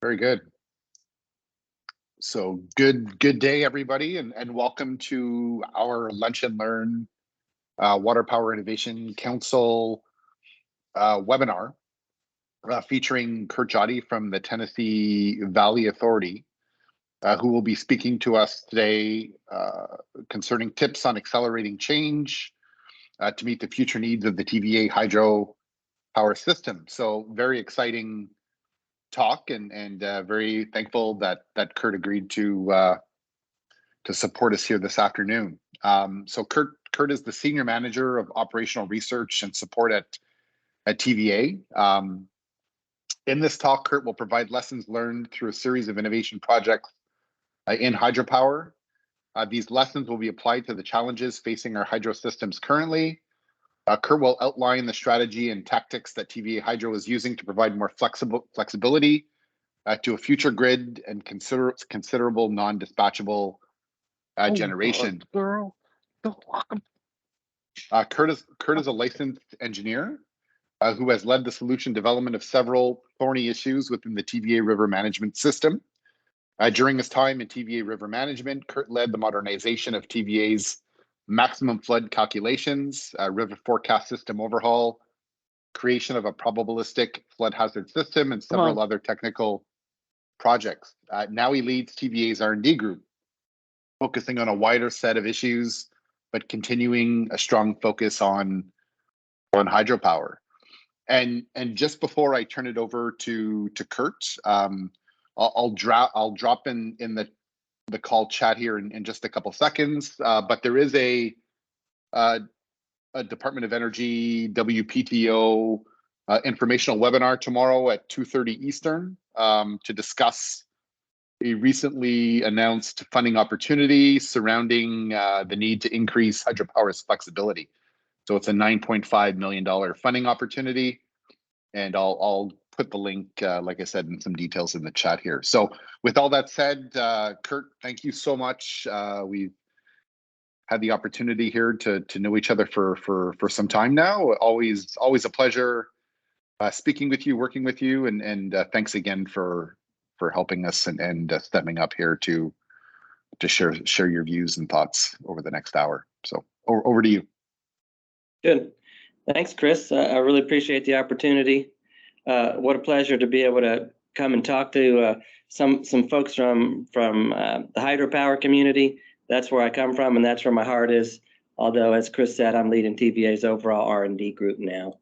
Very good. So good day, everybody, and welcome to our Lunch and Learn Waterpower Innovation Council webinar featuring Kurt Jotty from the Tennessee Valley Authority, who will be speaking to us today concerning tips on accelerating change to meet the future needs of the TVA hydro power system. So very exciting talk, and very thankful that Kurt agreed to support us here this afternoon. So Kurt is the Senior Manager of Operational Research and Support at TVA. In this talk, Kurt will provide lessons learned through a series of innovation projects in hydropower. These lessons will be applied to the challenges facing our hydro systems currently. Kurt will outline the strategy and tactics that TVA Hydro is using to provide more flexibility to a future grid and considerable non-dispatchable generation. Girl, Kurt is a licensed engineer who has led the solution development of several thorny issues within the TVA river management system. During his time in TVA river management, Kurt led the modernization of TVA's maximum flood calculations, river forecast system overhaul, creation of a probabilistic flood hazard system, and several other technical projects. Now he leads TVA's R&D group, focusing on a wider set of issues, but continuing a strong focus on hydropower. And just before I turn it over to Kurt, I'll drop in the call chat here in just a couple seconds. But there is a Department of Energy WPTO informational webinar tomorrow at 2:30 Eastern to discuss a recently announced funding opportunity surrounding the need to increase hydropower's flexibility. So it's a $9.5 million funding opportunity, and I'll put the link, like I said, in some details in the chat here. So with all that said, Kurt, thank you so much. We've had the opportunity here to know each other for some time now. Always a pleasure speaking with you, working with you, and thanks again for helping us and stepping up here to share your views and thoughts over the next hour. So over to you. Good. Thanks, Chris. I really appreciate the opportunity. What a pleasure to be able to come and talk to some folks from the hydropower community. That's where I come from, and that's where my heart is. Although, as Chris said, I'm leading TVA's overall R&D group now.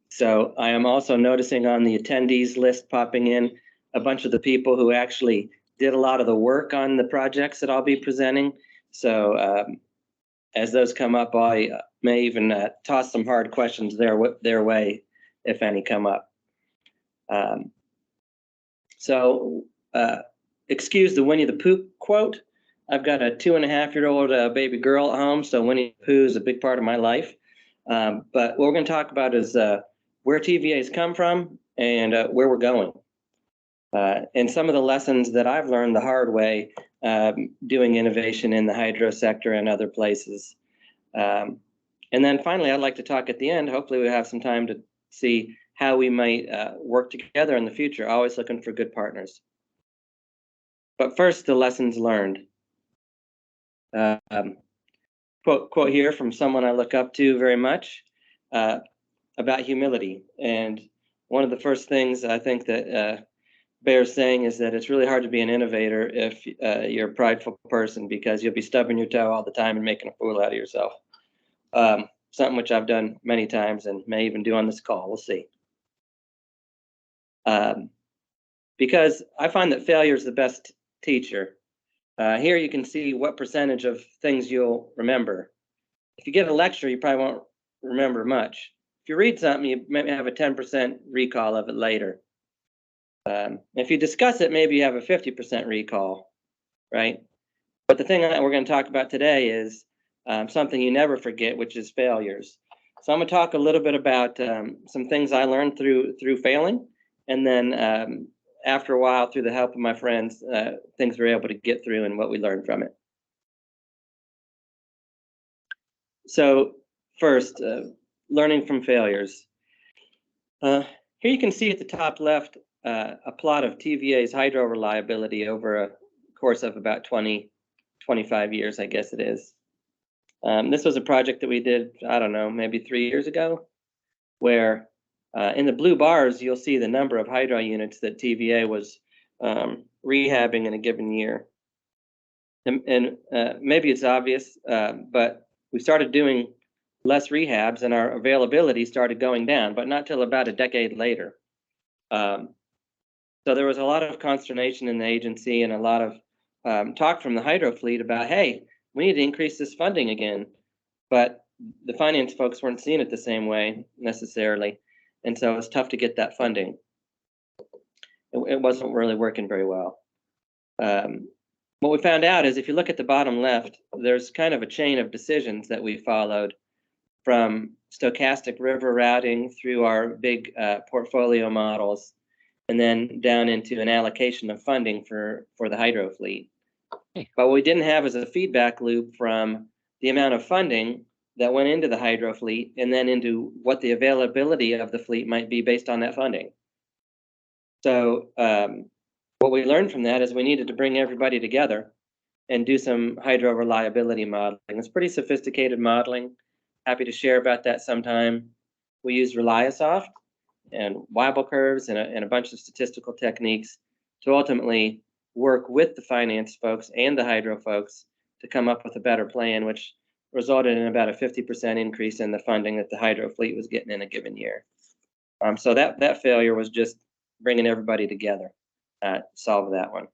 So I am also noticing on the attendees list popping in a bunch of the people who actually did a lot of the work on the projects that I'll be presenting. So as those come up, I may even toss some hard questions their way, if any come up. Excuse the Winnie the Pooh quote. I've got a 2.5-year-old baby girl at home, so Winnie the Pooh is a big part of my life. But what we're going to talk about is where TVA's come from and where we're going. And some of the lessons that I've learned the hard way doing innovation in the hydro sector and other places. And then finally, I'd like to talk at the end. Hopefully we'll have some time to see how we might work together in the future, always looking for good partners. But first, the lessons learned. Quote here from someone I look up to very much about humility. And one of the first things I think that bears saying is that it's really hard to be an innovator if you're a prideful person, because you'll be stubbing your toe all the time and making a fool out of yourself. Something which I've done many times and may even do on this call. We'll see. Because I find that failure is the best teacher. Here you can see what percentage of things you'll remember. If you get a lecture, you probably won't remember much. If you read something, you may have a 10% recall of it later. If you discuss it, maybe you have a 50% recall, right? But the thing that we're going to talk about today is something you never forget, which is failures. So I'm going to talk a little bit about some things I learned through failing, and then after a while, through the help of my friends, things we were able to get through and what we learned from it. So first, learning from failures. Here you can see at the top left a plot of TVA's hydro reliability over a course of about 25 years, I guess it is. This was a project that we did, I don't know, maybe 3 years ago, where in the blue bars, you'll see the number of hydro units that TVA was rehabbing in a given year. And maybe it's obvious, but we started doing less rehabs and our availability started going down, but not till about a decade later. So there was a lot of consternation in the agency and a lot of talk from the hydro fleet about, hey, we need to increase this funding again. But the finance folks weren't seeing it the same way necessarily. And so it's tough to get that funding. It wasn't really working very well. What we found out is if you look at the bottom left, there's kind of a chain of decisions that we followed from stochastic river routing through our big portfolio models, and then down into an allocation of funding for the hydro fleet. But what we didn't have is a feedback loop from the amount of funding that went into the hydro fleet and then into what the availability of the fleet might be based on that funding. So what we learned from that is we needed to bring everybody together and do some hydro reliability modeling. It's pretty sophisticated modeling. Happy to share about that sometime. We used ReliaSoft and Weibull curves and a bunch of statistical techniques to ultimately work with the finance folks and the hydro folks to come up with a better plan, which resulted in about a 50% increase in the funding that the hydro fleet was getting in a given year. So that failure was just bringing everybody together to solve that one.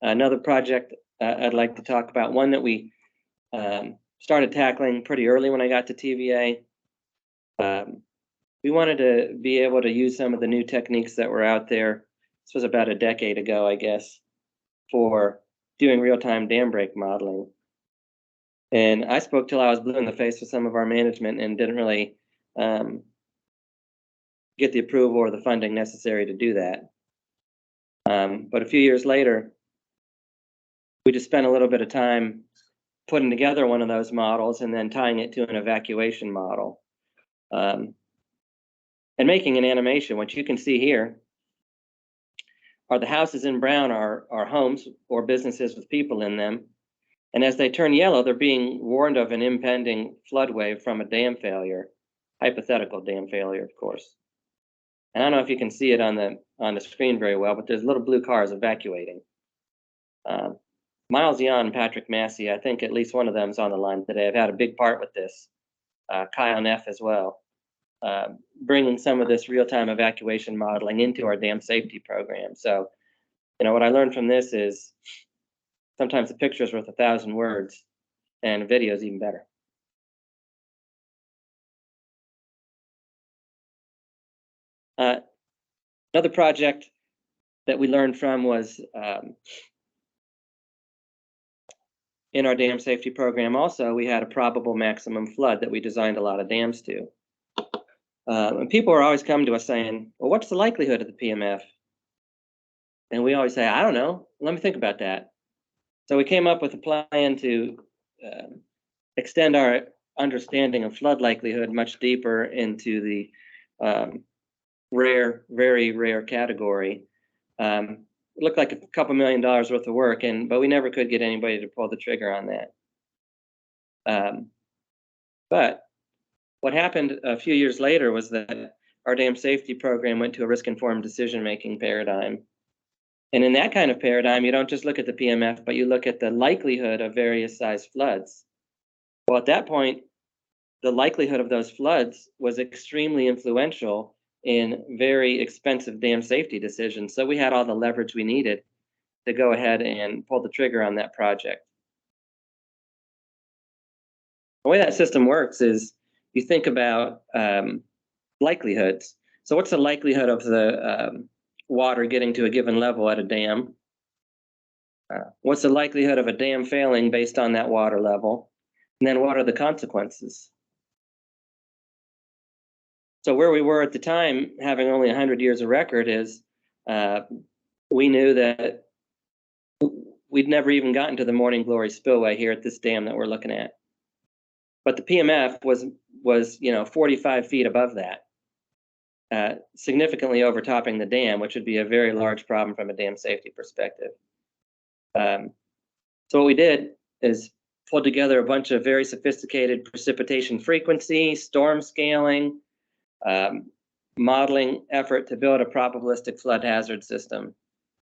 Another project I'd like to talk about, one that we started tackling pretty early when I got to TVA. We wanted to be able to use some of the new techniques that were out there. This was about a decade ago, I guess, for doing real-time dam break modeling. And I spoke till I was blue in the face with some of our management and didn't really get the approval or the funding necessary to do that. But a few years later, we just spent a little bit of time putting together one of those models and then tying it to an evacuation model. And making an animation. What you can see here are the houses in brown are homes or businesses with people in them. And as they turn yellow, they're being warned of an impending flood wave from a dam failure, hypothetical dam failure, of course. And I don't know if you can see it on the screen very well, but there's little blue cars evacuating. Miles Yon and Patrick Massey, I think at least one of them is on the line today. I've had a big part with this. Kyle Neff as well. Bringing some of this real-time evacuation modeling into our dam safety program. So, what I learned from this is sometimes a picture is worth 1,000 words, and a video is even better. Another project that we learned from was in our dam safety program also, we had a probable maximum flood that we designed a lot of dams to. And people are always coming to us saying, well, what's the likelihood of the PMF? And we always say, I don't know. Let me think about that. So we came up with a plan to extend our understanding of flood likelihood much deeper into the rare, very rare category. It looked like a couple $1 million worth of work, but we never could get anybody to pull the trigger on that. But what happened a few years later was that our dam safety program went to a risk-informed decision-making paradigm. And in that kind of paradigm, you don't just look at the PMF, but you look at the likelihood of various size floods. Well, at that point, the likelihood of those floods was extremely influential in very expensive dam safety decisions. So we had all the leverage we needed to go ahead and pull the trigger on that project. The way that system works is you think about likelihoods. So what's the likelihood of the water getting to a given level at a dam? What's the likelihood of a dam failing based on that water level? And then what are the consequences? So where we were at the time, having only 100 years of record, is we knew that we'd never even gotten to the Morning Glory spillway here at this dam that we're looking at. But the PMF was 45 feet above that. significantly overtopping the dam, which would be a very large problem from a dam safety perspective. So what we did is pulled together a bunch of very sophisticated precipitation frequency, storm scaling, modeling effort to build a probabilistic flood hazard system,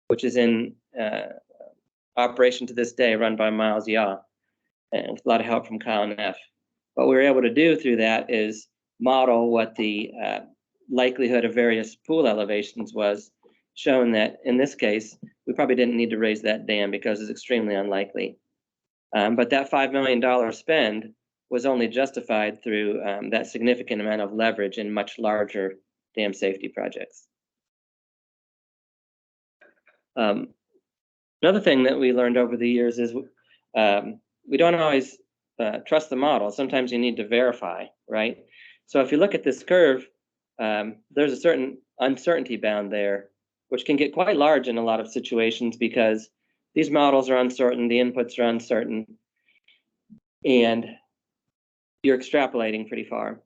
which is in operation to this day, run by Miles Yaw, and with a lot of help from Kyle Neff. What we were able to do through that is model what the likelihood of various pool elevations was, showing that in this case, we probably didn't need to raise that dam because it's extremely unlikely. But that $5 million spend was only justified through that significant amount of leverage in much larger dam safety projects. Another thing that we learned over the years is we don't always trust the model. Sometimes you need to verify, right? So if you look at this curve, there's a certain uncertainty bound there, which can get quite large in a lot of situations because these models are uncertain, the inputs are uncertain, and you're extrapolating pretty far.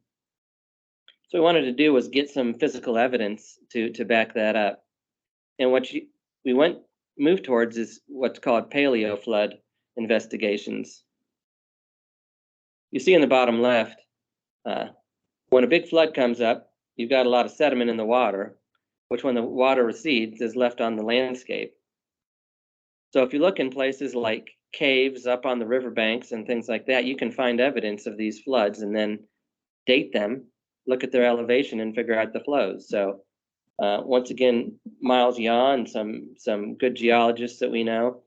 So what we wanted to do was get some physical evidence to back that up. And what we moved towards is what's called paleo flood investigations. You see in the bottom left, when a big flood comes up, you've got a lot of sediment in the water, which when the water recedes is left on the landscape. So if you look in places like caves up on the riverbanks and things like that, you can find evidence of these floods and then date them, look at their elevation and figure out the flows. So once again, Miles Yaw and some good geologists that we know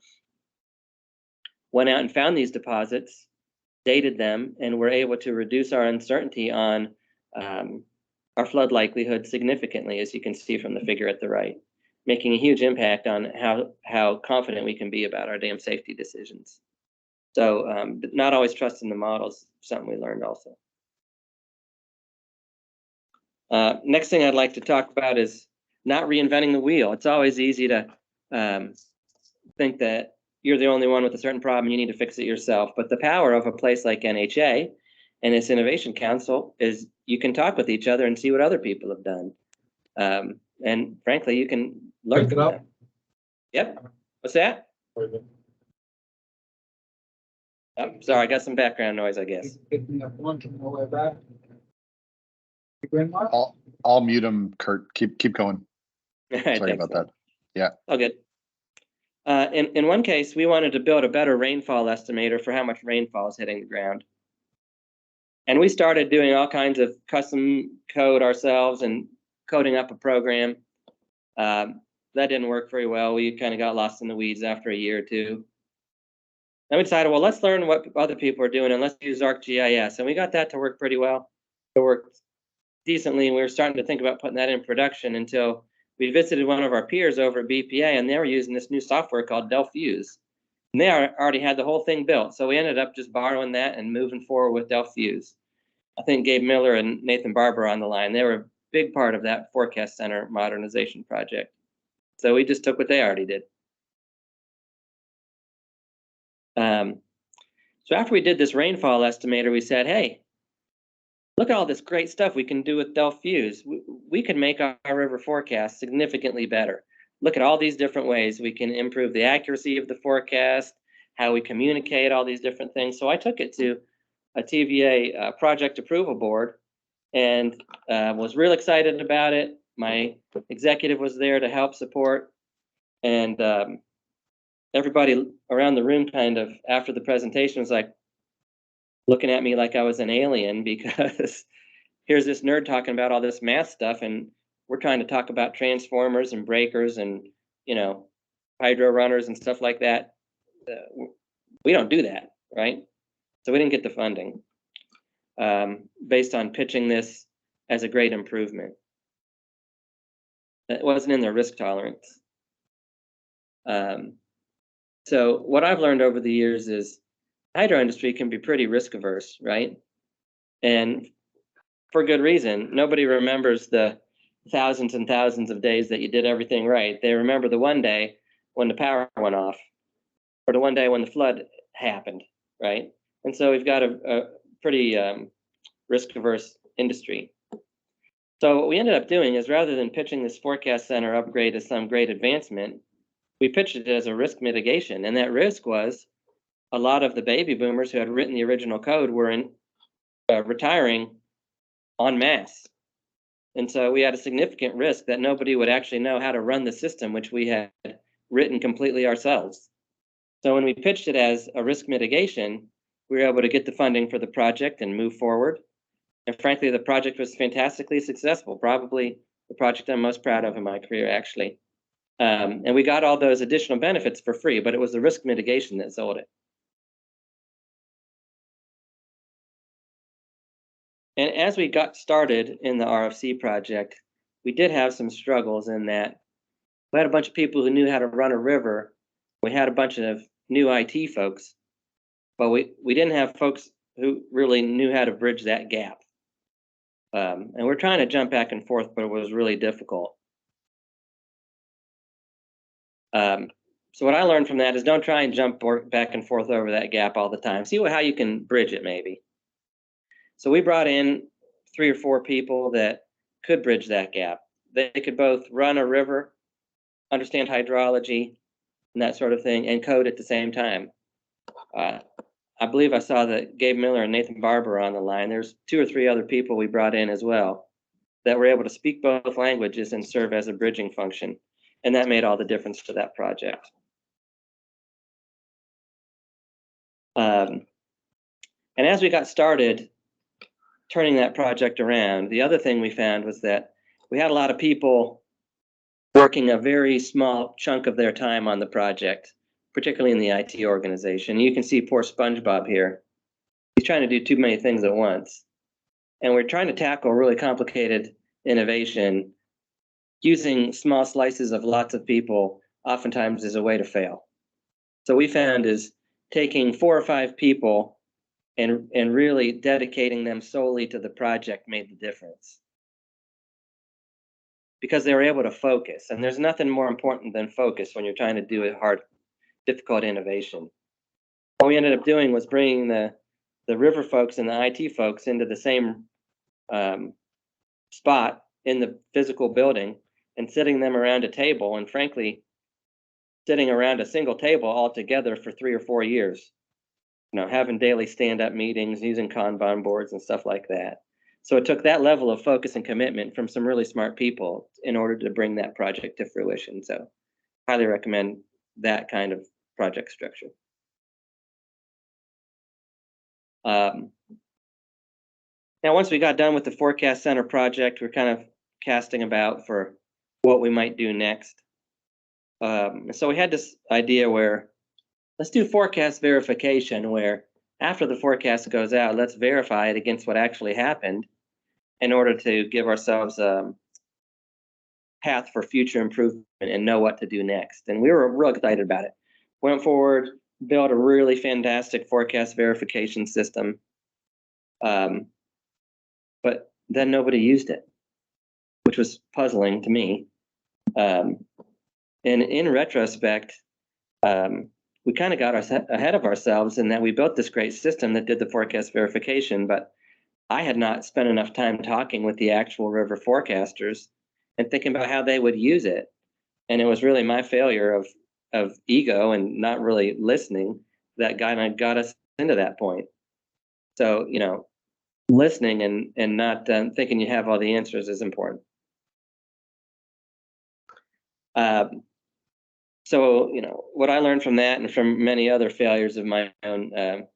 went out and found these deposits, dated them, and were able to reduce our uncertainty on our flood likelihood significantly, as you can see from the figure at the right, making a huge impact on how confident we can be about our dam safety decisions. So not always trusting the models, something we learned also. Next thing I'd like to talk about is not reinventing the wheel. It's always easy to think that you're the only one with a certain problem and you need to fix it yourself. But the power of a place like NHA and its Innovation Council is you can talk with each other and see what other people have done. And frankly, you can learn from them. Yep. What's that? Oh, sorry, I got some background noise, I guess. I'll mute him, Kurt. Keep going. Sorry about that. Yeah. Oh, good. In one case, we wanted to build a better rainfall estimator for how much rainfall is hitting the ground. And we started doing all kinds of custom code ourselves and coding up a program. That didn't work very well. We kind of got lost in the weeds after a year or two. Then we decided, well, let's learn what other people are doing and let's use ArcGIS. And we got that to work pretty well. It worked decently, and we were starting to think about putting that in production until we visited one of our peers over at BPA, and they were using this new software called DelFuse. And they already had the whole thing built. So we ended up just borrowing that and moving forward with DelFuse. I think Gabe Miller and Nathan Barber are on the line. They were a big part of that forecast center modernization project. So we just took what they already did. So after we did this rainfall estimator, we said, hey, look at all this great stuff we can do with DelFuse. We can make our river forecast significantly better. Look at all these different ways we can improve the accuracy of the forecast, how we communicate, all these different things. So I took it to a TVA project approval board and was real excited about it. My executive was there to help support, and everybody around the room kind of after the presentation was like looking at me like I was an alien, because here's this nerd talking about all this math stuff and we're trying to talk about transformers and breakers and, you know, hydro runners and stuff like that. We don't do that, right? So we didn't get the funding based on pitching this as a great improvement. It wasn't in their risk tolerance. So what I've learned over the years is hydro industry can be pretty risk averse, right? And for good reason. Nobody remembers the thousands and thousands of days that you did everything right. They remember the one day when the power went off, or the one day when the flood happened, right? And so we've got a pretty risk averse industry. So what we ended up doing is, rather than pitching this forecast center upgrade as some great advancement, we pitched it as a risk mitigation. And that risk was a lot of the baby boomers who had written the original code were retiring en masse. And so we had a significant risk that nobody would actually know how to run the system, which we had written completely ourselves. So when we pitched it as a risk mitigation, we were able to get the funding for the project and move forward. And frankly, the project was fantastically successful, probably the project I'm most proud of in my career, actually. And we got all those additional benefits for free, but it was the risk mitigation that sold it. And as we got started in the RFC project, we did have some struggles in that we had a bunch of people who knew how to run a river. We had a bunch of new IT folks, but we didn't have folks who really knew how to bridge that gap. And we're trying to jump back and forth, but it was really difficult. So what I learned from that is, don't try and jump back and forth over that gap all the time. See how you can bridge it, maybe. So we brought in 3 or 4 people that could bridge that gap. They could both run a river, understand hydrology, and that sort of thing, and code at the same time. I believe I saw that Gabe Miller and Nathan Barber are on the line. There's 2 or 3 other people we brought in as well that were able to speak both languages and serve as a bridging function. And that made all the difference to that project. And as we got started turning that project around, the other thing we found was that we had a lot of people working a very small chunk of their time on the project, particularly in the IT organization. You can see poor SpongeBob here. He's trying to do too many things at once. And we're trying to tackle really complicated innovation using small slices of lots of people, oftentimes is a way to fail. So we found is taking 4 or 5 people and really dedicating them solely to the project made the difference, because they were able to focus. And there's nothing more important than focus when you're trying to do a hard, difficult innovation. What we ended up doing was bringing the river folks and the IT folks into the same spot in the physical building and sitting them around a table, and frankly, sitting around a single table all together for 3 or 4 years. Having daily stand-up meetings, using Kanban boards and stuff like that. So it took that level of focus and commitment from some really smart people in order to bring that project to fruition. So highly recommend that kind of project structure. Now, once we got done with the Forecast Center project, we're kind of casting about for what we might do next. So we had this idea where, let's do forecast verification, where after the forecast goes out, let's verify it against what actually happened in order to give ourselves a path for future improvement and know what to do next. And we were real excited about it. Went forward, built a really fantastic forecast verification system. But then nobody used it, which was puzzling to me. And in retrospect, we kind of got ahead of ourselves in that we built this great system that did the forecast verification, but I had not spent enough time talking with the actual river forecasters and thinking about how they would use it. And it was really my failure of ego and not really listening that got us into that point. So, listening and not thinking you have all the answers is important. So, what I learned from that and from many other failures of my own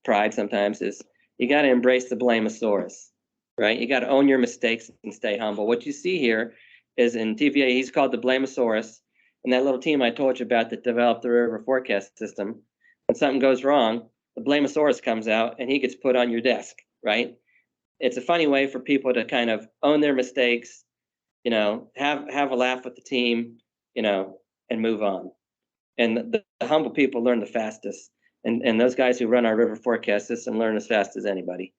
pride sometimes is you got to embrace the blamosaurus, right? You got to own your mistakes and stay humble. What you see here is in TVA, he's called the blamosaurus. And that little team I told you about that developed the river forecast system, when something goes wrong, the blamosaurus comes out and he gets put on your desk, right? It's a funny way for people to kind of own their mistakes, have a laugh with the team, and move on. And the humble people learn the fastest. And those guys who run our river forecast system learn as fast as anybody,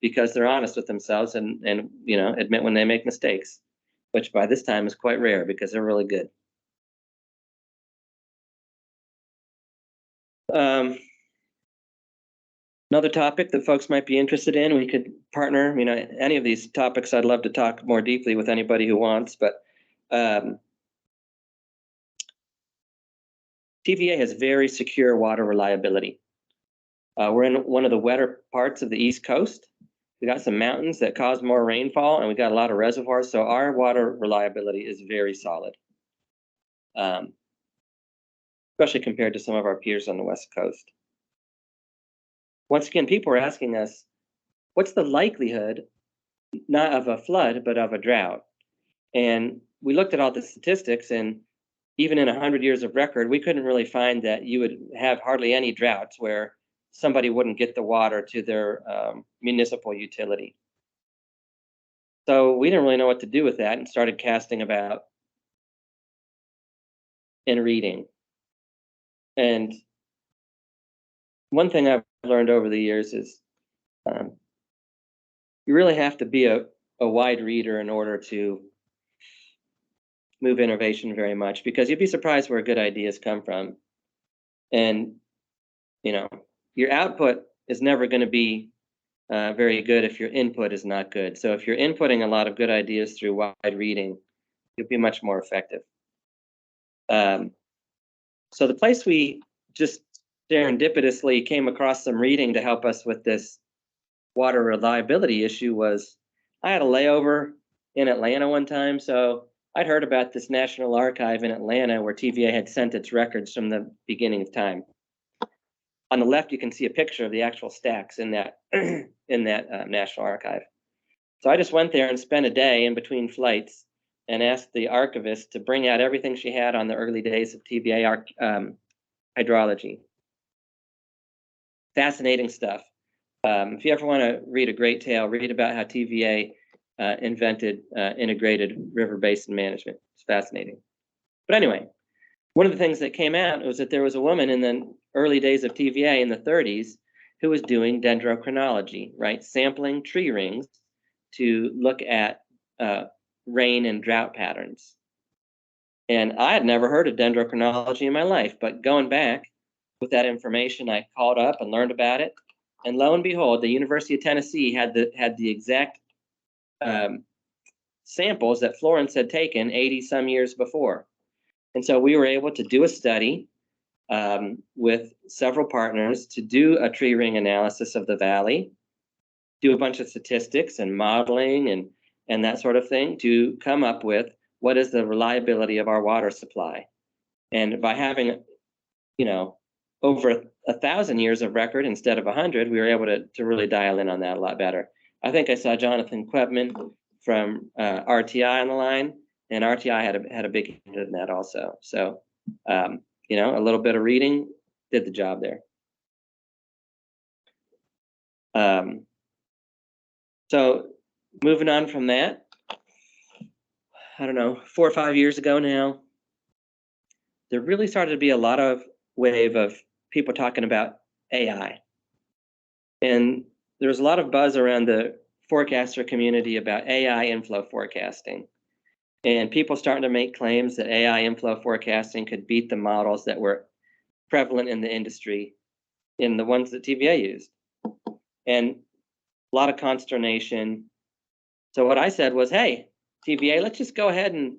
because they're honest with themselves and admit when they make mistakes, which by this time is quite rare because they're really good. Another topic that folks might be interested in, we could partner, any of these topics, I'd love to talk more deeply with anybody who wants, but TVA has very secure water reliability. We're in one of the wetter parts of the East Coast. We got some mountains that cause more rainfall, and we got a lot of reservoirs, so our water reliability is very solid, especially compared to some of our peers on the West Coast. Once again, people are asking us, what's the likelihood, not of a flood, but of a drought? And we looked at all the statistics, and even in 100 years of record, we couldn't really find that you would have hardly any droughts where somebody wouldn't get the water to their municipal utility. So we didn't really know what to do with that and started casting about and reading. And one thing I've learned over the years is you really have to be a wide reader in order to move innovation very much, because you'd be surprised where good ideas come from. And, your output is never going to be very good if your input is not good. So if you're inputting a lot of good ideas through wide reading, you'll be much more effective. So the place we just serendipitously came across some reading to help us with this water reliability issue was, I had a layover in Atlanta one time, so I'd heard about this National Archive in Atlanta where TVA had sent its records from the beginning of time. On the left, you can see a picture of the actual stacks in that National Archive. So I just went there and spent a day in between flights and asked the archivist to bring out everything she had on the early days of TVA hydrology. Fascinating stuff. If you ever want to read a great tale, read about how TVA invented integrated river basin management. It's fascinating. But anyway, one of the things that came out was that there was a woman in the early days of TVA in the 30s who was doing dendrochronology, right? Sampling tree rings to look at rain and drought patterns. And I had never heard of dendrochronology in my life, but going back with that information, I called up and learned about it. And lo and behold, the University of Tennessee had the exact samples that Florence had taken 80 some years before. And so we were able to do a study with several partners to do a tree ring analysis of the valley, do a bunch of statistics and modeling and that sort of thing to come up with what is the reliability of our water supply. And by having, over 1,000 years of record instead of 100, we were able to really dial in on that a lot better. I think I saw Jonathan Quebman from RTI on the line, and RTI had a big hand in that also. So, a little bit of reading did the job there. So moving on from that, I don't know, 4 or 5 years ago now, there really started to be a lot of wave of people talking about AI. And there was a lot of buzz around the forecaster community about AI inflow forecasting. And people starting to make claims that AI inflow forecasting could beat the models that were prevalent in the industry, in the ones that TVA used. And a lot of consternation. So what I said was, hey, TVA, let's just go ahead and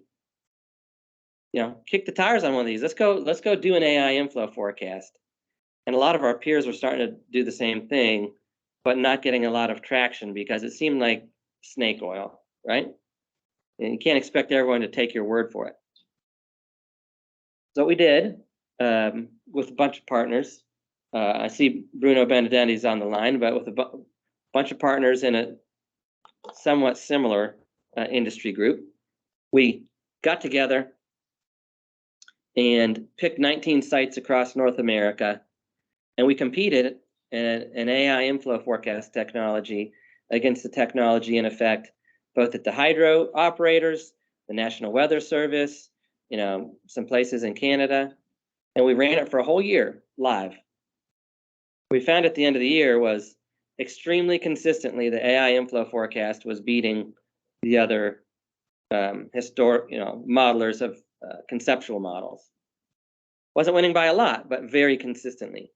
kick the tires on one of these. Let's go do an AI inflow forecast. And a lot of our peers were starting to do the same thing, but not getting a lot of traction because it seemed like snake oil, right? And you can't expect everyone to take your word for it. So we did with a bunch of partners. I see Bruno Benedetti's on the line, but with a bunch of partners in a somewhat similar industry group, we got together and picked 19 sites across North America, and we competed in an AI inflow forecast technology against the technology in effect, both at the hydro operators, the National Weather Service, some places in Canada, and we ran it for a whole year live. We found at the end of the year was extremely consistently the AI inflow forecast was beating the other historic, modelers of conceptual models. Wasn't winning by a lot, but very consistently.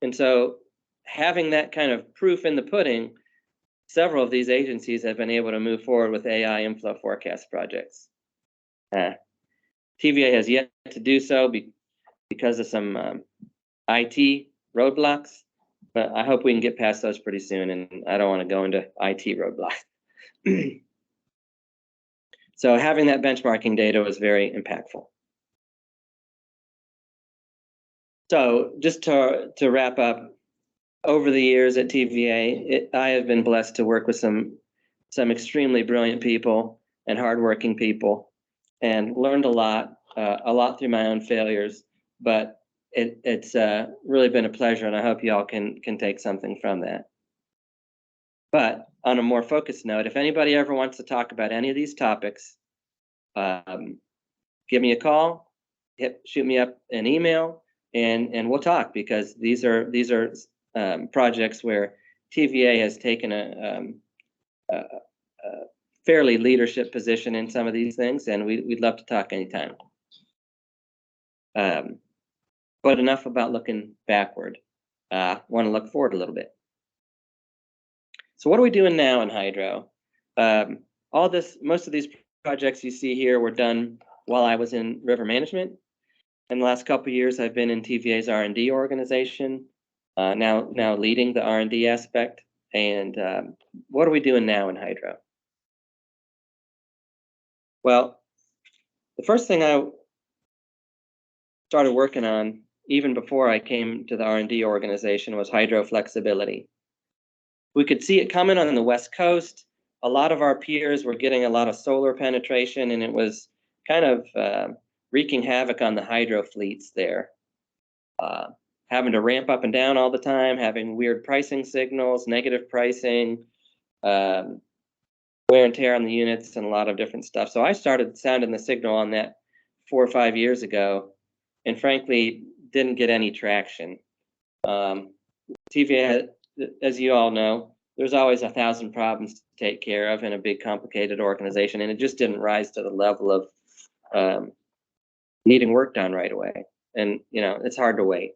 And so having that kind of proof in the pudding, several of these agencies have been able to move forward with AI inflow forecast projects. TVA has yet to do so because of some IT roadblocks, but I hope we can get past those pretty soon, and I don't want to go into IT roadblocks. So having that benchmarking data was very impactful. So just to wrap up, over the years at TVA, I have been blessed to work with some extremely brilliant people and hardworking people, and learned a lot through my own failures. But it's really been a pleasure, and I hope you all can take something from that. But on a more focused note, if anybody ever wants to talk about any of these topics, give me a call, shoot me up an email, and we'll talk, because these are projects where TVA has taken a fairly leadership position in some of these things, and we'd love to talk anytime. But enough about looking backward. Want to look forward a little bit. So what are we doing now in hydro? Most of these projects you see here were done while I was in river management. In the last couple of years, I've been in TVA's R&D organization, now leading the R&D aspect. And what are we doing now in hydro? Well, the first thing I started working on, even before I came to the R&D organization, was hydro flexibility. We could see it coming on the West Coast. A lot of our peers were getting a lot of solar penetration, and it was kind of wreaking havoc on the hydro fleets there. Having to ramp up and down all the time, having weird pricing signals, negative pricing, wear and tear on the units, and a lot of different stuff. So I started sounding the signal on that 4 or 5 years ago, and frankly, didn't get any traction. TVA, as you all know, there's always 1,000 problems to take care of in a big, complicated organization, and it just didn't rise to the level of needing work done right away. And it's hard to wait.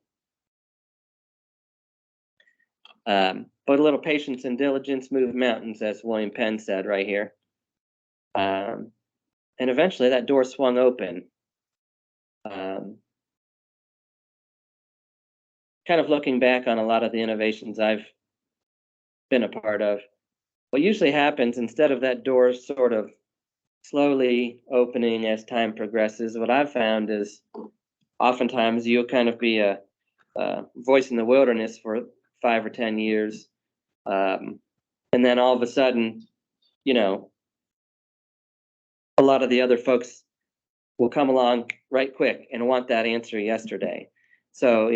But a little patience and diligence move mountains, as William Penn said right here. And eventually that door swung open. Kind of looking back on a lot of the innovations I've been a part of, what usually happens, instead of that door sort of slowly opening as time progresses, what I've found is oftentimes you'll kind of be a voice in the wilderness for 5 or 10 years. And then all of a sudden, a lot of the other folks will come along right quick and want that answer yesterday. So,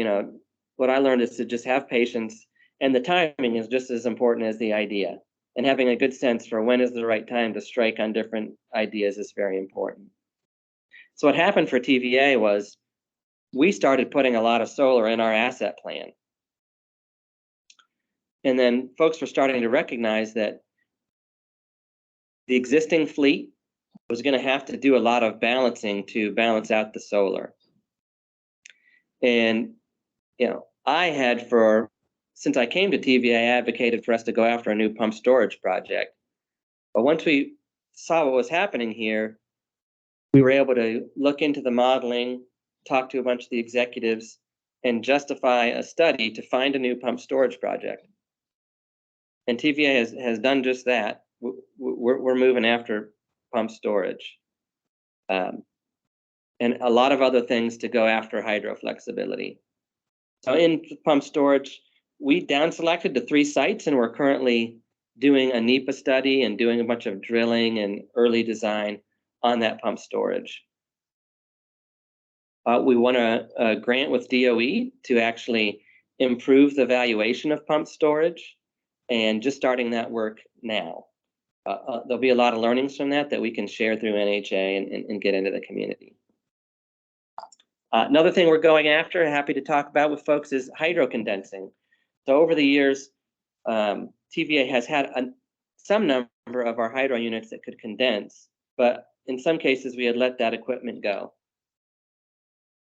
what I learned is to just have patience, and the timing is just as important as the idea. And having a good sense for when is the right time to strike on different ideas is very important. So what happened for TVA was we started putting a lot of solar in our asset plan. And then folks were starting to recognize that the existing fleet was going to have to do a lot of balancing to balance out the solar. And, I had since I came to TVA, I advocated for us to go after a new pump storage project. But once we saw what was happening here, we were able to look into the modeling, talk to a bunch of the executives, and justify a study to find a new pump storage project. And TVA has done just that. We're moving after pump storage. And a lot of other things to go after hydro flexibility. So in pump storage, we down selected to 3 sites, and we're currently doing a NEPA study and doing a bunch of drilling and early design on that pump storage. We won a grant with DOE to actually improve the valuation of pump storage, and just starting that work now. There'll be a lot of learnings from that we can share through NHA and get into the community. Another thing we're going after, happy to talk about with folks, is hydro condensing. So over the years, TVA has had some number of our hydro units that could condense, but in some cases we had let that equipment go.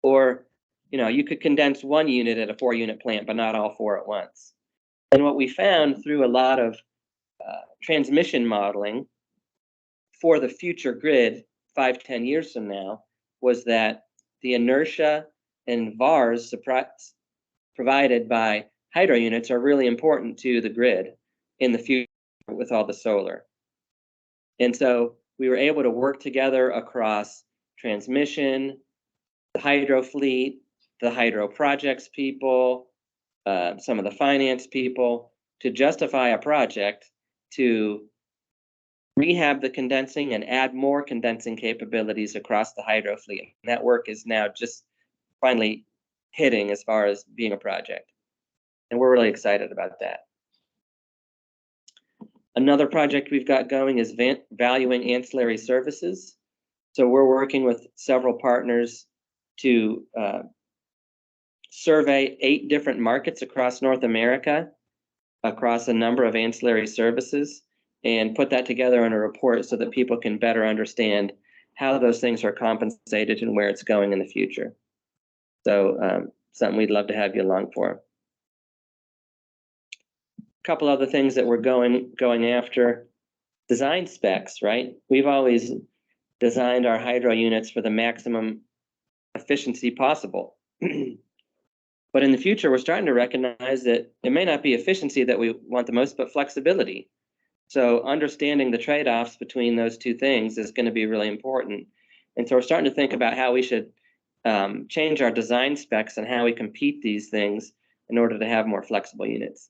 Or, you could condense 1 unit at a 4-unit plant, but not all 4 at once. And what we found through a lot of transmission modeling for the future grid 5-10 years from now was that the inertia and VARs provided by hydro units are really important to the grid in the future with all the solar. And so we were able to work together across transmission, the hydro fleet, the hydro projects people, some of the finance people, to justify a project to rehab the condensing and add more condensing capabilities across the hydro fleet. And that work is now just finally hitting as far as being a project. And we're really excited about that. Another project we've got going is valuing ancillary services. So we're working with several partners to survey 8 different markets across North America, across a number of ancillary services, and put that together in a report so that people can better understand how those things are compensated and where it's going in the future. So something we'd love to have you along for. A couple other things that we're going after: design specs, right? We've always designed our hydro units for the maximum efficiency possible. But in the future, we're starting to recognize that it may not be efficiency that we want the most, but flexibility. So understanding the trade-offs between those two things is going to be really important. And so we're starting to think about how we should change our design specs and how we compete these things in order to have more flexible units.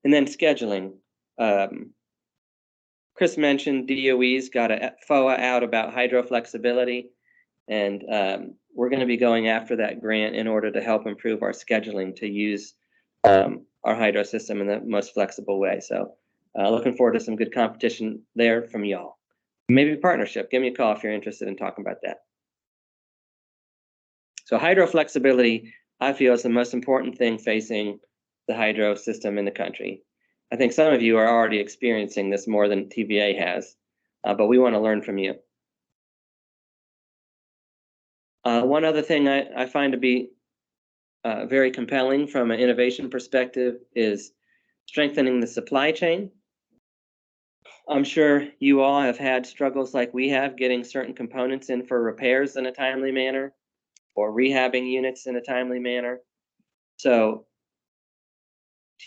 And then scheduling. Chris mentioned DOE's got a FOA out about hydro flexibility, and we're going to be going after that grant in order to help improve our scheduling to use our hydro system in the most flexible way. So looking forward to some good competition there from y'all. Maybe partnership. Give me a call if you're interested in talking about that. So hydro flexibility, I feel, is the most important thing facing the hydro system in the country. I think some of you are already experiencing this more than TVA has, but we want to learn from you. One other thing I find to be very compelling from an innovation perspective is strengthening the supply chain. I'm sure you all have had struggles like we have getting certain components in for repairs in a timely manner or rehabbing units in a timely manner. So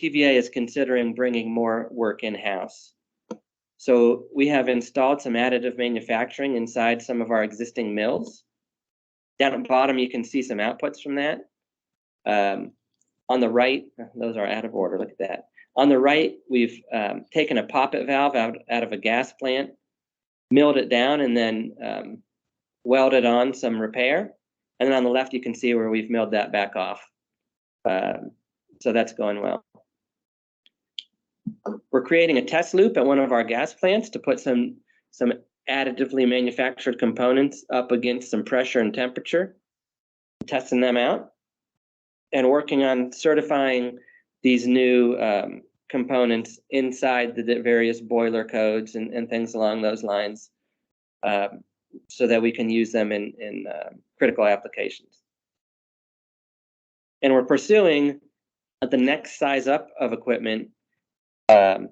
TVA is considering bringing more work in-house. So we have installed some additive manufacturing inside some of our existing mills. Down at the bottom, you can see some outputs from that. On the right, those are out of order, look at that. On the right, we've taken a poppet valve out of a gas plant, milled it down, and then welded on some repair. And then on the left, you can see where we've milled that back off. So that's going well. We're creating a test loop at one of our gas plants to put some additively manufactured components up against some pressure and temperature, testing them out, and working on certifying these new components inside the various boiler codes and things along those lines, so that we can use them in critical applications. And we're pursuing the next size up of equipment of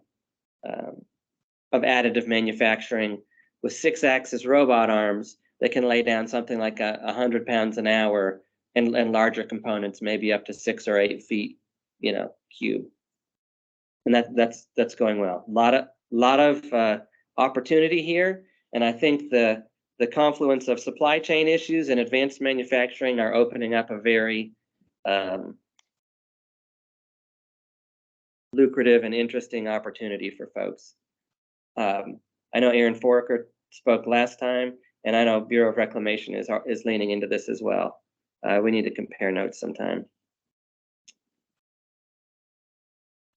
additive manufacturing with 6-axis robot arms that can lay down something like 100 pounds an hour, and larger components, maybe up to 6 or 8 feet, cube. And that's going well. A lot of opportunity here, and I think the confluence of supply chain issues and advanced manufacturing are opening up a very lucrative and interesting opportunity for folks. I know Aaron Foraker spoke last time, and I know Bureau of Reclamation is leaning into this as well. We need to compare notes sometime.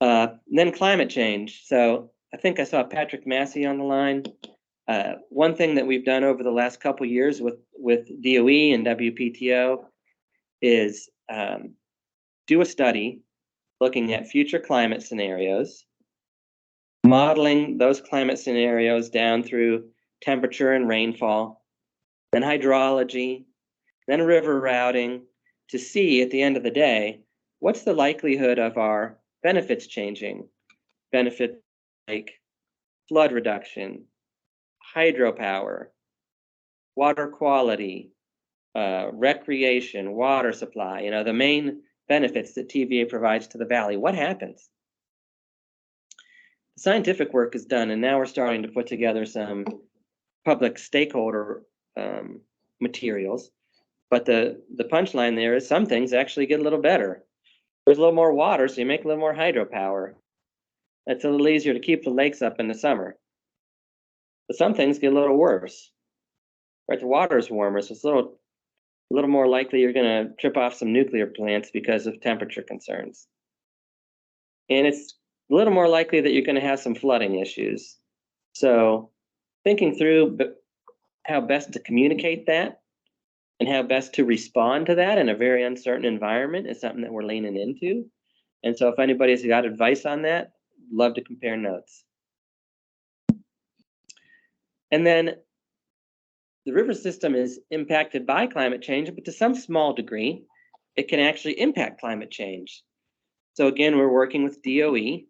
Then climate change. So I think I saw Patrick Massey on the line. One thing that we've done over the last couple of years with DOE and WPTO is do a study looking at future climate scenarios, modeling those climate scenarios down through temperature and rainfall, then hydrology, then river routing, to see at the end of the day what's the likelihood of our benefits changing? Benefits like flood reduction, hydropower, water quality, recreation, water supply, the main benefits that TVA provides to the valley. What happens? The scientific work is done, and now we're starting to put together some public stakeholder materials. But the punchline there is some things actually get a little better. There's a little more water, so you make a little more hydropower. It's a little easier to keep the lakes up in the summer. But some things get a little worse. Right, the water is warmer, so it's a little more likely you're going to trip off some nuclear plants because of temperature concerns. And it's a little more likely that you're going to have some flooding issues. So thinking through how best to communicate that and how best to respond to that in a very uncertain environment is something that we're leaning into. And so if anybody's got advice on that, love to compare notes. And then the river system is impacted by climate change, but to some small degree, it can actually impact climate change. So again, we're working with DOE.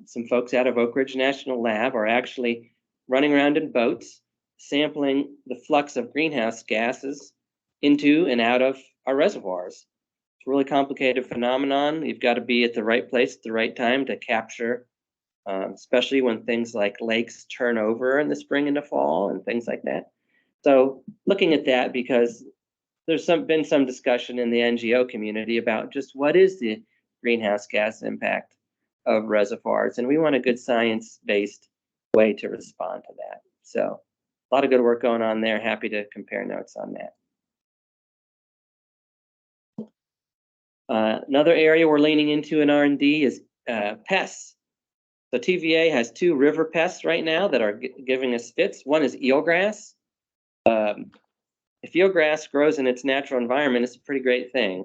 Some folks out of Oak Ridge National Lab are actually running around in boats, sampling the flux of greenhouse gases into and out of our reservoirs. It's a really complicated phenomenon. You've got to be at the right place at the right time to capture, especially when things like lakes turn over in the spring and the fall and things like that. So looking at that, because there's been some discussion in the NGO community about just what is the greenhouse gas impact of reservoirs, and we want a good science-based way to respond to that. So a lot of good work going on there. Happy to compare notes on that. Another area we're leaning into in R&D is pests. So TVA has 2 river pests right now that are giving us fits. One is eelgrass. If eelgrass grows in its natural environment, it's a pretty great thing.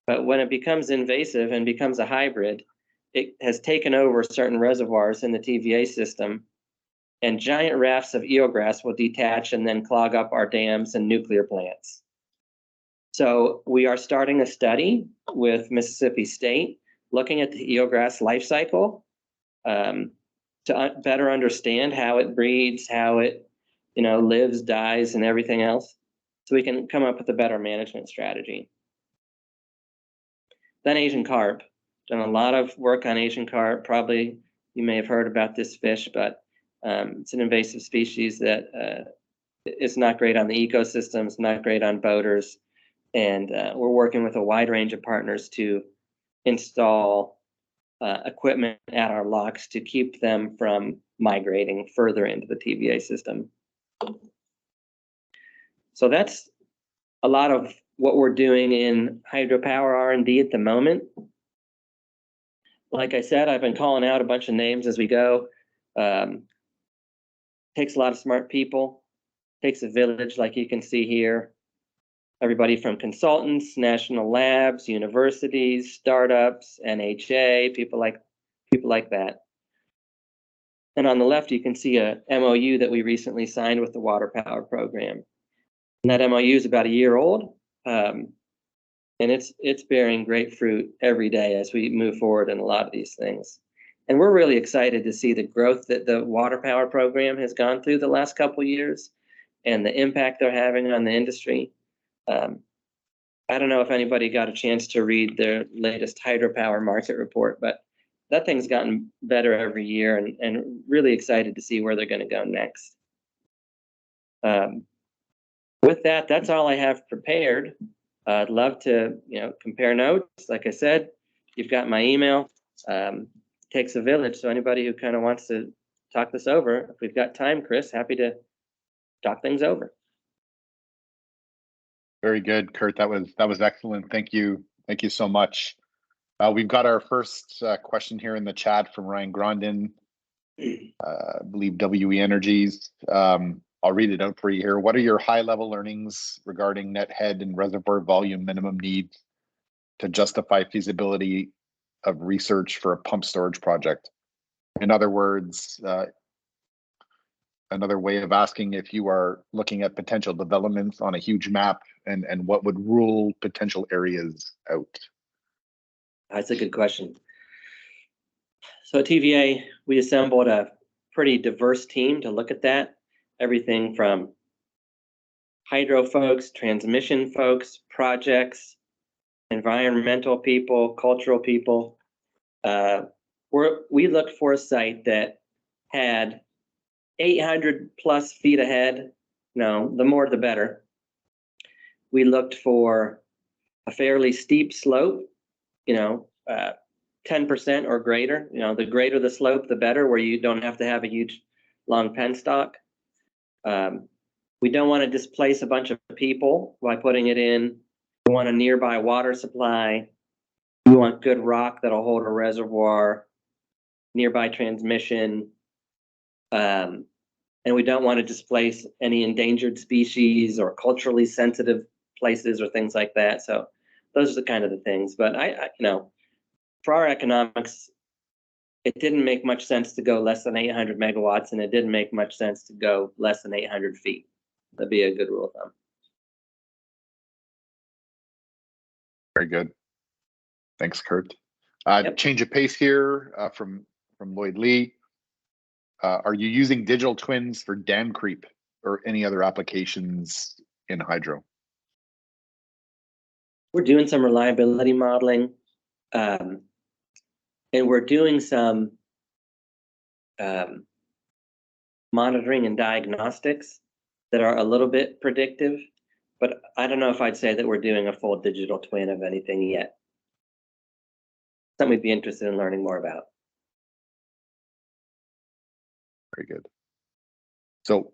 But when it becomes invasive and becomes a hybrid, it has taken over certain reservoirs in the TVA system, and giant rafts of eelgrass will detach and then clog up our dams and nuclear plants. So we are starting a study with Mississippi State looking at the eelgrass life cycle to better understand how it breeds, how it lives, dies, and everything else, so we can come up with a better management strategy. Then Asian carp. Done a lot of work on Asian carp. Probably you may have heard about this fish, but it's an invasive species that is not great on the ecosystems, not great on boaters. And we're working with a wide range of partners to install equipment at our locks to keep them from migrating further into the TVA system. So that's a lot of what we're doing in hydropower R&D at the moment. Like I said, I've been calling out a bunch of names as we go. Takes a lot of smart people, takes a village like you can see here. Everybody from consultants, national labs, universities, startups, NHA, people like that. And on the left, you can see a MOU that we recently signed with the Waterpower program. And that MOU is about a year old, and it's bearing great fruit every day as we move forward in a lot of these things. And we're really excited to see the growth that the Waterpower program has gone through the last couple of years and the impact they're having on the industry. I don't know if anybody got a chance to read their latest hydropower market report, but that thing's gotten better every year, and really excited to see where they're going to go next. With that, that's all I have prepared. I'd love to, compare notes. Like I said, you've got my email. Takes a village, so anybody who kind of wants to talk this over, if we've got time, Chris, happy to talk things over. Very good, Kurt. That was excellent. Thank you so much. We've got our first question here in the chat from Ryan Grondin, I believe WE Energies. I'll read it out for you here. What are your high-level learnings regarding net head and reservoir volume minimum needs to justify feasibility of research for a pump storage project? In other words, another way of asking if you are looking at potential developments on a huge map and what would rule potential areas out. That's a good question. So at TVA, we assembled a pretty diverse team to look at that. Everything from hydro folks, transmission folks, projects, environmental people, cultural people. We looked for a site that had 800 plus feet ahead. No, the more the better. We looked for a fairly steep slope, 10% or greater. The greater the slope, the better, where you don't have to have a huge long penstock. We don't want to displace a bunch of people by putting it in. We want a nearby water supply. We want good rock that'll hold a reservoir, nearby transmission. And we don't want to displace any endangered species or culturally sensitive places or things like that. So those are the kind of the things. But for our economics, it didn't make much sense to go less than 800 megawatts, and it didn't make much sense to go less than 800 feet. That'd be a good rule of thumb. Very good. Thanks, Kurt. Yep. Change of pace here from Lloyd Lee. Are you using digital twins for dam creep or any other applications in hydro? We're doing some reliability modeling, and we're doing some monitoring and diagnostics that are a little bit predictive, but I don't know if I'd say that we're doing a full digital twin of anything yet. Something we'd be interested in learning more about. Very good. So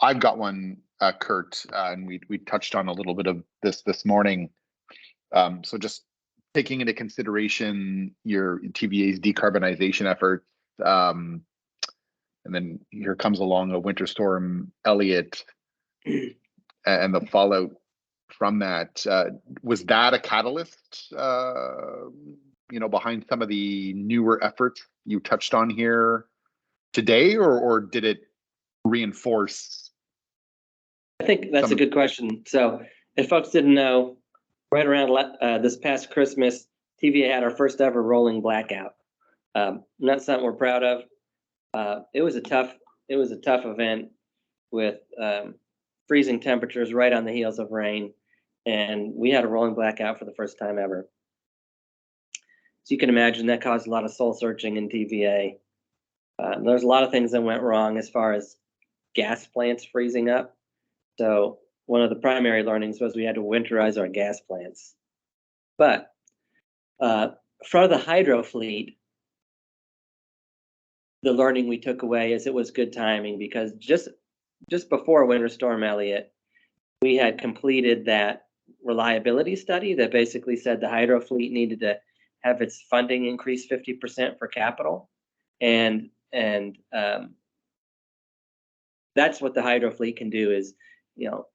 I've got one, Kurt, and we touched on a little bit of this morning. So just taking into consideration your TVA's decarbonization efforts, and then here comes along a winter storm Elliott and the fallout from that. Was that a catalyst, behind some of the newer efforts you touched on here today, or did it reinforce? I think that's a good question. So if folks didn't know, right around this past Christmas, TVA had our first ever rolling blackout. Not something we're proud of. It was a tough event with freezing temperatures right on the heels of rain, and we had a rolling blackout for the first time ever. So you can imagine that caused a lot of soul searching in TVA. There's a lot of things that went wrong as far as gas plants freezing up. So one of the primary learnings was we had to winterize our gas plants. But for the hydro fleet, the learning we took away is it was good timing, because just before Winter Storm Elliott, we had completed that reliability study that basically said the hydro fleet needed to have its funding increase 50% for capital, and that's what the hydro fleet can do, is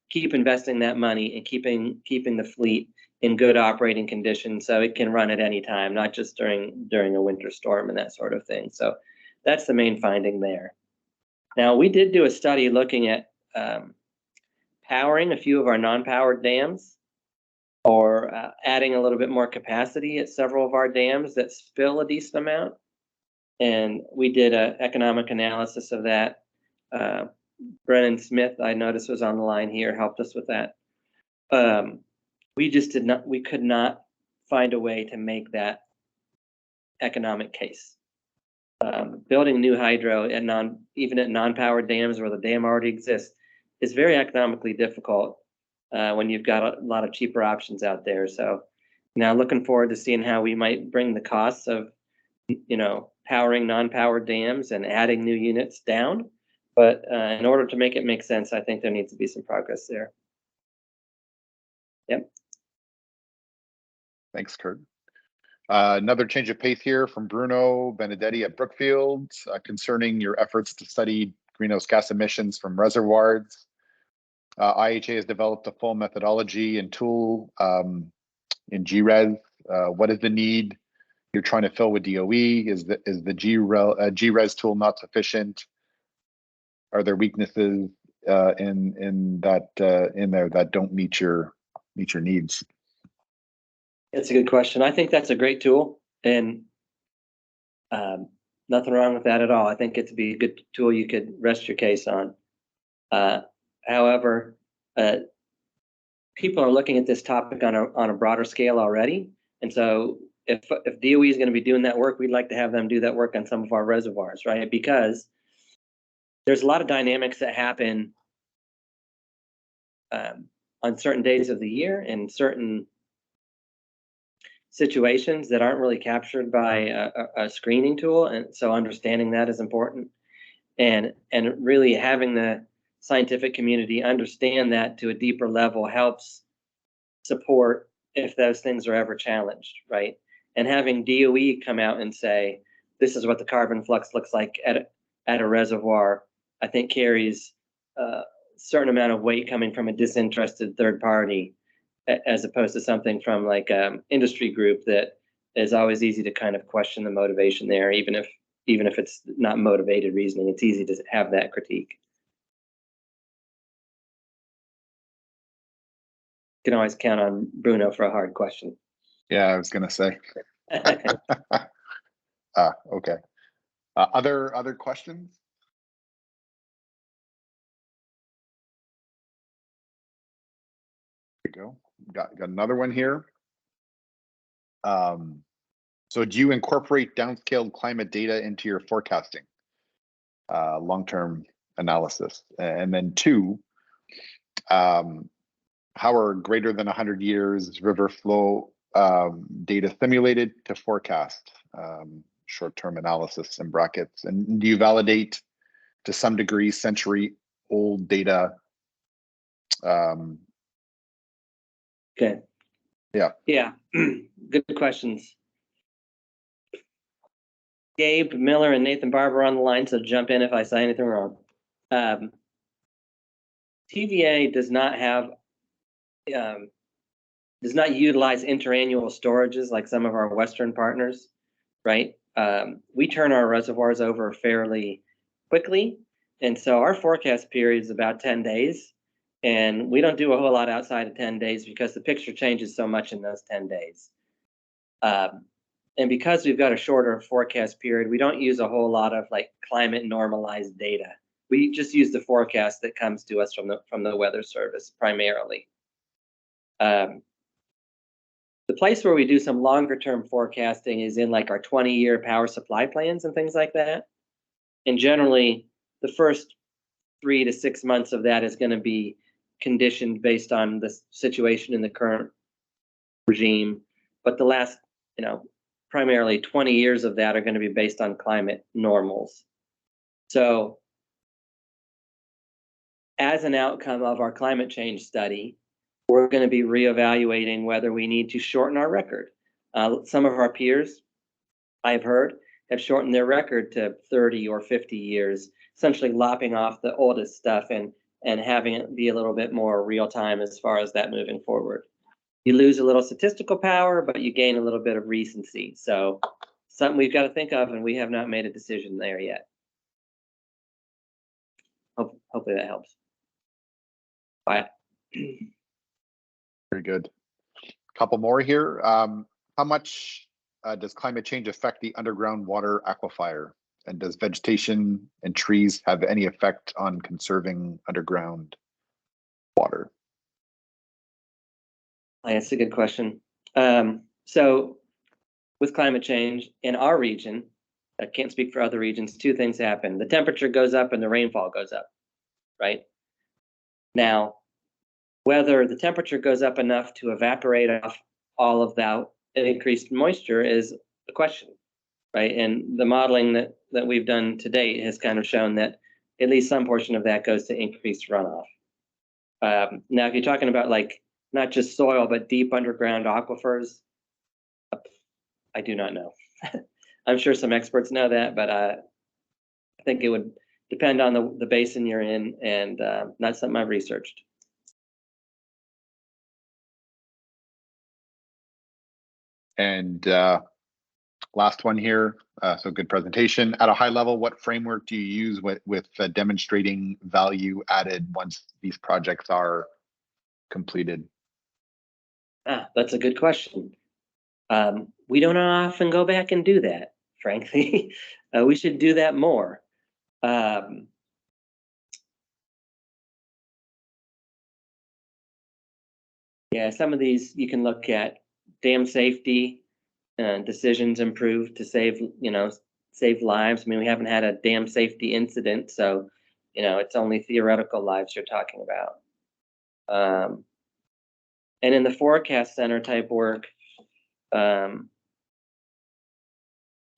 keep investing that money and keeping the fleet in good operating conditions so it can run at any time, not just during a winter storm and that sort of thing. So that's the main finding there. Now, we did do a study looking at powering a few of our non-powered dams, or adding a little bit more capacity at several of our dams that spill a decent amount. And we did an economic analysis of that. Brennan Smith, I noticed, was on the line here, helped us with that. We could not find a way to make that economic case. Building new hydro even at non-powered dams where the dam already exists is very economically difficult when you've got a lot of cheaper options out there. So now looking forward to seeing how we might bring the costs of powering non-powered dams and adding new units down. But in order to make it make sense, I think there needs to be some progress there. Yep. Thanks, Kurt. Another change of pace here from Bruno Benedetti at Brookfield concerning your efforts to study greenhouse gas emissions from reservoirs. IHA has developed a full methodology and tool in GRES. What is the need you're trying to fill with DOE? Is the GRES tool not sufficient? Are there weaknesses in there that don't meet your needs? It's a good question. I think that's a great tool, and nothing wrong with that at all. I think it'd be a good tool you could rest your case on. However, people are looking at this topic on a broader scale already, and so if DOE is going to be doing that work, we'd like to have them do that work on some of our reservoirs, right? Because there's a lot of dynamics that happen on certain days of the year and certain situations that aren't really captured by a screening tool, and so understanding that is important, and really having the scientific community understand that to a deeper level helps support if those things are ever challenged, right? And having DOE come out and say, this is what the carbon flux looks like at a reservoir, I think carries a certain amount of weight coming from a disinterested third party, as opposed to something from like industry group that is always easy to kind of question the motivation there, even if it's not motivated reasoning, it's easy to have that critique. You can always count on Bruno for a hard question. Yeah, I was gonna say. Okay. Other questions? There you go. Got another one here. So do you incorporate downscaled climate data into your forecasting, long-term analysis? And then two, how are greater than 100 years river flow data simulated to forecast, short-term analysis in brackets? And do you validate to some degree century-old data? Okay. Yeah. Good questions. Gabe Miller and Nathan Barber on the line, so jump in if I say anything wrong. TVA does not utilize interannual storages like some of our Western partners, right? We turn our reservoirs over fairly quickly, and so our forecast period is about 10 days, and we don't do a whole lot outside of 10 days because the picture changes so much in those 10 days. And because we've got a shorter forecast period, we don't use a whole lot of like climate normalized data. We just use the forecast that comes to us from the Weather Service primarily. The place where we do some longer term forecasting is in like our 20-year power supply plans and things like that. And generally, the first 3 to 6 months of that is going to be conditioned based on the situation in the current regime. But the last, primarily 20 years of that are going to be based on climate normals. So as an outcome of our climate change study, we're going to be reevaluating whether we need to shorten our record. Some of our peers, I've heard, have shortened their record to 30 or 50 years, essentially lopping off the oldest stuff and having it be a little bit more real time as far as that moving forward. You lose a little statistical power, but you gain a little bit of recency. So something we've got to think of, and we have not made a decision there yet. Hopefully that helps. Bye. Very good. Couple more here. How much does climate change affect the underground water aquifer? And does vegetation and trees have any effect on conserving underground water? That's a good question. So with climate change in our region, I can't speak for other regions, two things happen. The temperature goes up and the rainfall goes up, right? Now, whether the temperature goes up enough to evaporate off all of that increased moisture is the question, right? And the modeling that we've done to date has kind of shown that at least some portion of that goes to increased runoff. Now, if you're talking about like not just soil, but deep underground aquifers, I do not know. I'm sure some experts know that, but I think it would depend on the basin you're in, and not something I've researched. And last one here. So good presentation. At a high level, what framework do you use with demonstrating value added once these projects are completed? That's a good question. We don't often go back and do that, frankly. We should do that more. Yeah, some of these you can look at dam safety, decisions improved to save, save lives. I mean, we haven't had a dam safety incident, so, it's only theoretical lives you're talking about. And in the forecast center type work, you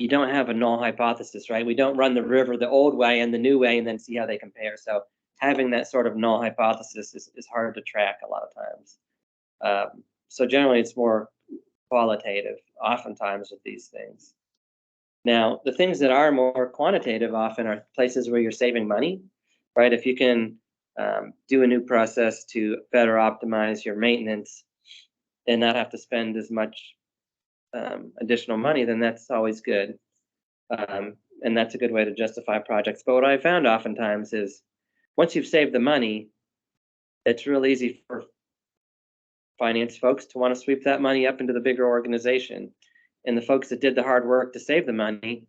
don't have a null hypothesis, right? We don't run the river the old way and the new way and then see how they compare. So having that sort of null hypothesis is hard to track a lot of times. So generally it's more qualitative oftentimes with these things. Now, the things that are more quantitative often are places where you're saving money, right? If you can do a new process to better optimize your maintenance and not have to spend as much additional money, then that's always good. And that's a good way to justify projects. But what I found oftentimes is once you've saved the money, it's real easy for finance folks to want to sweep that money up into the bigger organization. And the folks that did the hard work to save the money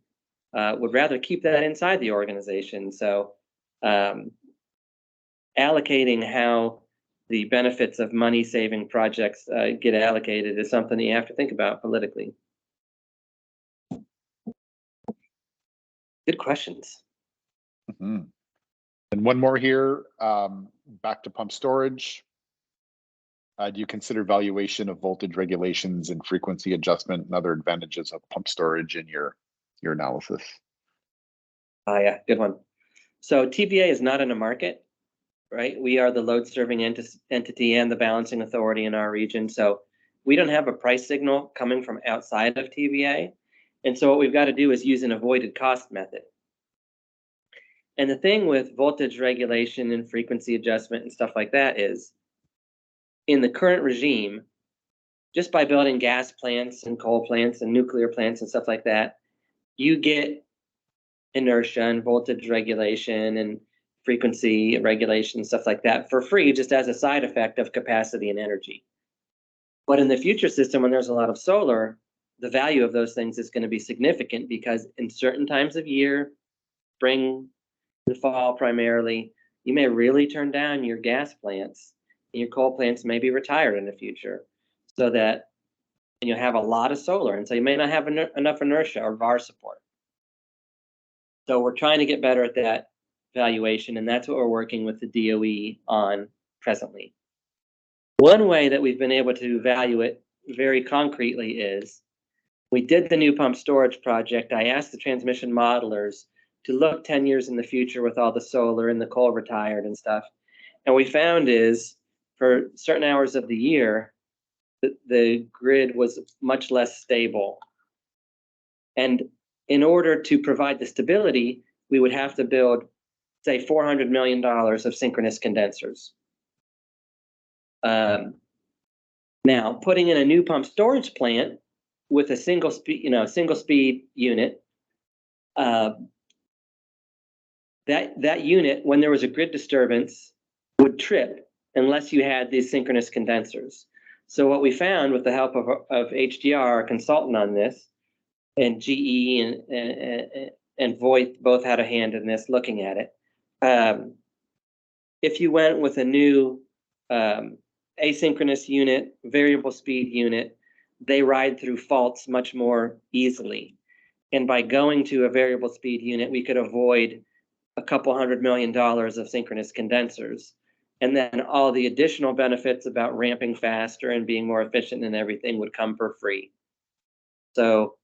would rather keep that inside the organization. So allocating how the benefits of money saving projects get allocated is something you have to think about politically. Good questions. And one more here, back to pump storage. Do you consider valuation of voltage regulations and frequency adjustment and other advantages of pump storage in your analysis? Yeah, good one. So TVA is not in a market, right? We are the load serving entity and the balancing authority in our region. So we don't have a price signal coming from outside of TVA. And so what we've got to do is use an avoided cost method. And the thing with voltage regulation and frequency adjustment and stuff like that is in the current regime, just by building gas plants and coal plants and nuclear plants and stuff like that, you get inertia and voltage regulation and frequency regulation, stuff like that for free, just as a side effect of capacity and energy. But in the future system, when there's a lot of solar, the value of those things is going to be significant because in certain times of year, spring and fall primarily, you may really turn down your gas plants and your coal plants may be retired in the future so that you have a lot of solar. And so you may not have enough inertia or VAR support. So we're trying to get better at that valuation, and that's what we're working with the DOE on presently. One way that we've been able to value it very concretely is we did the new pump storage project. I asked the transmission modelers to look 10 years in the future with all the solar and the coal retired and stuff. And we found is for certain hours of the year, the grid was much less stable. And in order to provide the stability, we would have to build, say, $400 million of synchronous condensers. Now, putting in a new pump storage plant with a single speed unit, that unit, when there was a grid disturbance, would trip unless you had these synchronous condensers. So what we found with the help of HDR, our consultant on this, and GE and Voith both had a hand in this, looking at it. If you went with a new asynchronous unit, variable speed unit, they ride through faults much more easily. And by going to a variable speed unit, we could avoid a couple $100 million of synchronous condensers. And then all the additional benefits about ramping faster and being more efficient and everything would come for free. So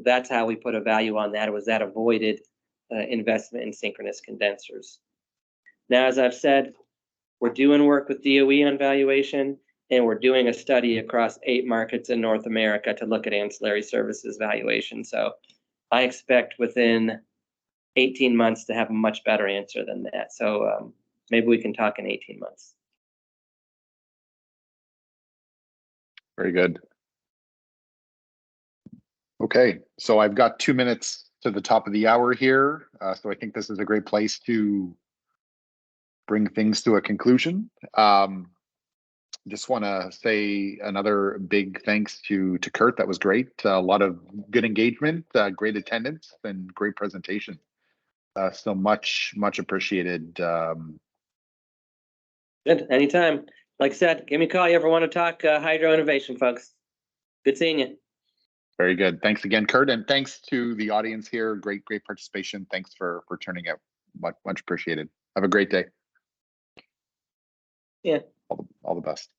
that's how we put a value on that. It was that avoided investment in synchronous condensers. Now, as I've said, we're doing work with DOE on valuation, and we're doing a study across 8 markets in North America to look at ancillary services valuation. So I expect within 18 months to have a much better answer than that. So maybe we can talk in 18 months. Very good. Okay, so I've got 2 minutes to the top of the hour here. So I think this is a great place to bring things to a conclusion. just want to say another big thanks to Kurt. That was great. A lot of good engagement, great attendance, and great presentation. So much appreciated. Good, anytime. Like I said, give me a call. You ever want to talk hydro innovation, folks? Good seeing you. Very good. Thanks again, Kurt, and thanks to the audience here. Great participation. Thanks for turning out. Much appreciated. Have a great day. Yeah. All the best.